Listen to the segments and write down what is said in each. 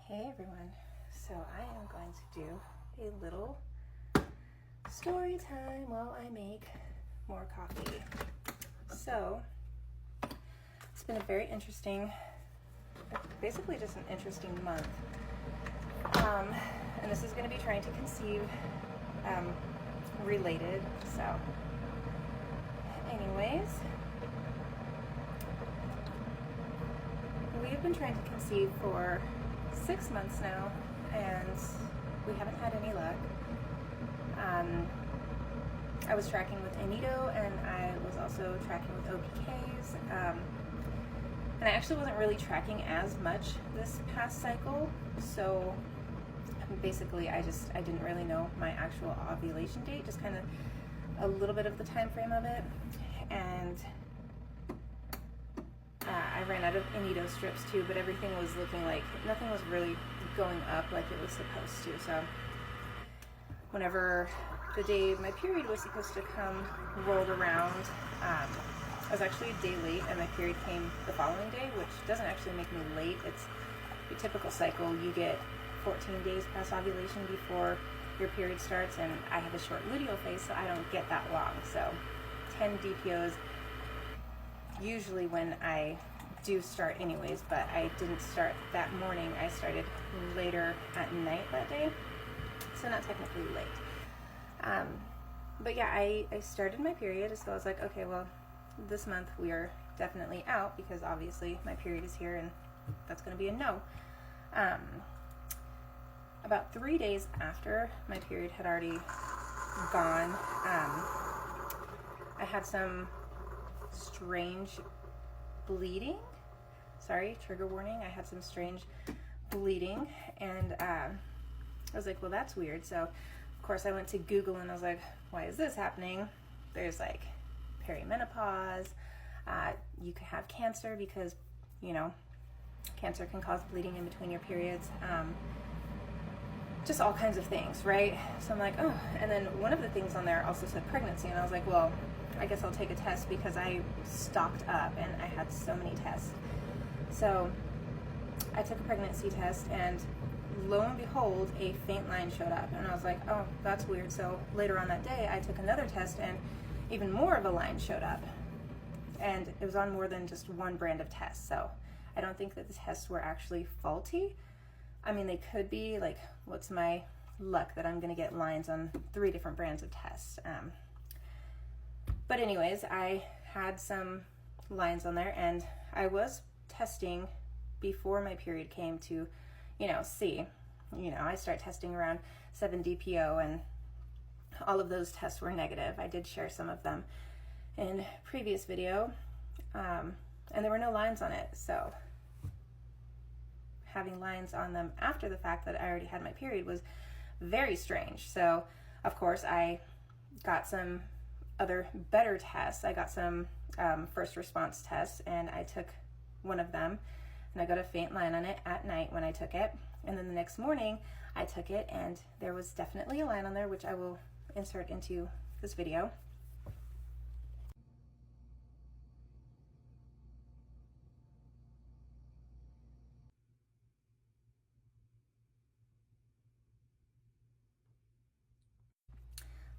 Hey everyone, so I am going to do a little story time while I make more coffee. So it's been a very interesting, basically just an interesting month. And this is going to be trying to conceive related. So anyways, we've been trying to conceive for 6 months now, and we haven't had any luck. I was tracking with Anido, and I was also tracking with OPKs, and I actually wasn't really tracking as much this past cycle, so basically I didn't really know my actual ovulation date, just kind of a little bit of the time frame of it, and I ran out of Anido strips too, but everything was looking like nothing was really going up like it was supposed to. So whenever the day my period was supposed to come rolled around, I was actually a day late, and my period came the following day, which doesn't actually make me late. It's your typical cycle. You get 14 days past ovulation before your period starts, and I have a short luteal phase, so I don't get that long. So 10 DPOs usually when I do start anyways, but I didn't start that morning. I started later at night that day, so not technically late. But yeah, I started my period, so I was like, okay, well, this month we are definitely out because obviously my period is here, and that's going to be a no. About 3 days after my period had already gone, I had some strange bleeding. Sorry, trigger warning. I had some strange bleeding, and I was like, well, that's weird. So of course I went to Google, and I was like, why is this happening? There's like perimenopause, you could have cancer because, you know, cancer can cause bleeding in between your periods, just all kinds of things, right? So I'm like, oh, and then one of the things on there also said pregnancy, and I was like, well, I guess I'll take a test because I stocked up and I had so many tests. So I took a pregnancy test, and lo and behold, a faint line showed up, and I was like, oh, that's weird. So later on that day, I took another test, and even more of a line showed up, and it was on more than just one brand of tests. So I don't think that the tests were actually faulty. I mean, they could be. Like, what's my luck that I'm going to get lines on 3 different brands of tests? But anyways, I had some lines on there, and I was testing before my period came to, see. I start testing around 7 DPO, and all of those tests were negative. I did share some of them in previous video, and there were no lines on it. So having lines on them after the fact that I already had my period was very strange. So of course I got some other better tests. I got some first response tests, and I took one of them, and I got a faint line on it at night when I took it, and then the next morning I took it, and there was definitely a line on there, which I will insert into this video.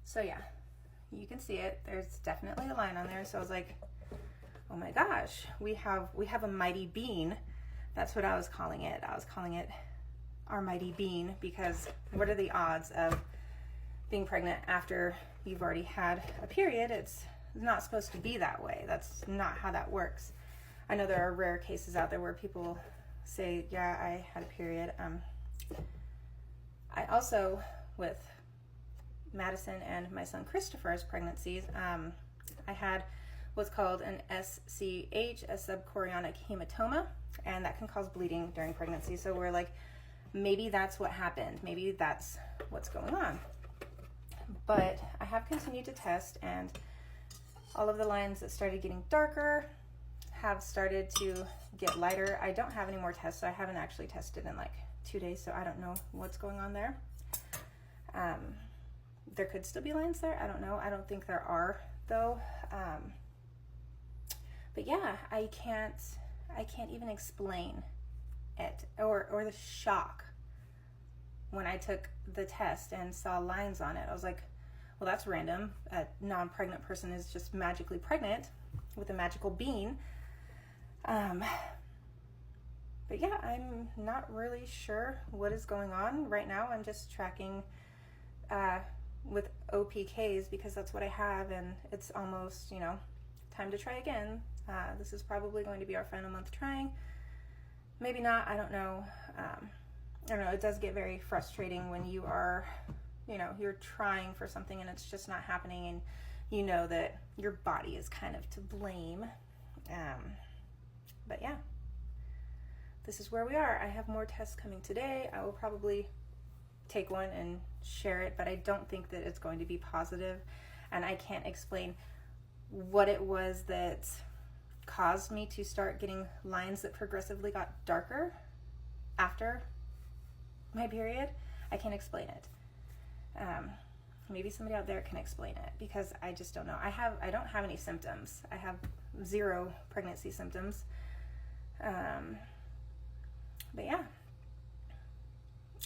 So yeah, you can see it. There's definitely a line on there. So I was like, oh my gosh, we have a mighty bean. That's what I was calling it. I was calling it our mighty bean, because what are the odds of being pregnant after you've already had a period? It's not supposed to be that way. That's not how that works. I know there are rare cases out there where people say, yeah, I had a period. I also, with Madison and my son Christopher's pregnancies, I had what's called an SCH, a subchorionic hematoma, and that can cause bleeding during pregnancy. So we're like, maybe that's what happened. Maybe that's what's going on. But I have continued to test, and all of the lines that started getting darker have started to get lighter. I don't have any more tests, so I haven't actually tested in like 2 days, so I don't know what's going on there. There could still be lines there. I don't know. I don't think there are, though. But yeah, I can't even explain it, or or the shock when I took the test and saw lines on it. I was like, well, that's random. A non-pregnant person is just magically pregnant with a magical bean. But yeah, I'm not really sure what is going on right now. I'm just tracking with OPKs because that's what I have, and it's almost, time to try again. This is probably going to be our final month trying. Maybe not, I don't know. I don't know, it does get very frustrating when you are, you're trying for something and it's just not happening, and you know that your body is kind of to blame. But yeah, this is where we are. I have more tests coming today. I will probably take one and share it, but I don't think that it's going to be positive, and I can't explain what it was that caused me to start getting lines that progressively got darker after my period. I can't explain it. Maybe somebody out there can explain it, because I just don't know. I don't have any symptoms. I have 0 pregnancy symptoms. But yeah,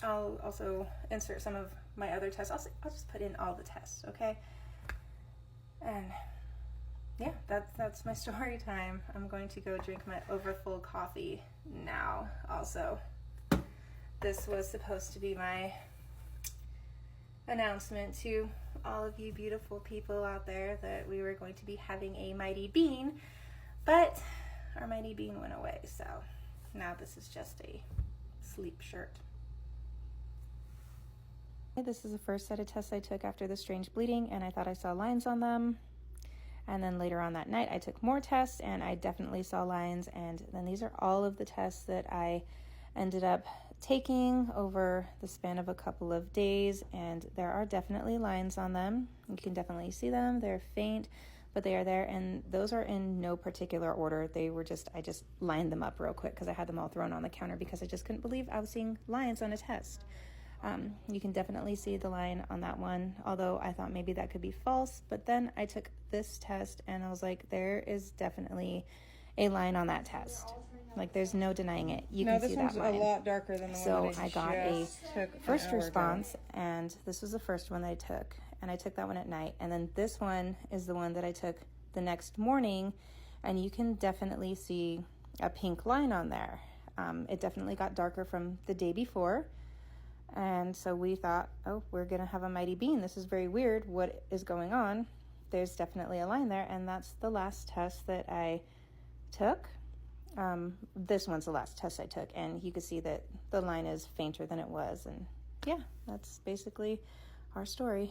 I'll also insert some of my other tests. I'll just put in all the tests, okay? And yeah, that's my story time. I'm going to go drink my overfull coffee now also. This was supposed to be my announcement to all of you beautiful people out there that we were going to be having a mighty bean, but our mighty bean went away, so now this is just a sleep shirt. This is the first set of tests I took after the strange bleeding, and I thought I saw lines on them. And then later on that night, I took more tests, and I definitely saw lines. And then these are all of the tests that I ended up taking over the span of a couple of days, and there are definitely lines on them. You can definitely see them. They're faint, but they are there, and those are in no particular order. I just lined them up real quick because I had them all thrown on the counter because I just couldn't believe I was seeing lines on a test. You can definitely see the line on that one, although I thought maybe that could be false. But then I took this test and I was like, there is definitely a line on that test. Like, there's no denying it. You can see that line. This one's a lot darker than the one that I got a took first response, and this was the first one that I took. And I took that one at night. And then this one is the one that I took the next morning. And you can definitely see a pink line on there. It definitely got darker from the day before. And so we thought, oh, we're going to have a mighty bean. This is very weird. What is going on? There's definitely a line there. And that's the last test that I took. This one's the last test I took. And you can see that the line is fainter than it was. And yeah, that's basically our story.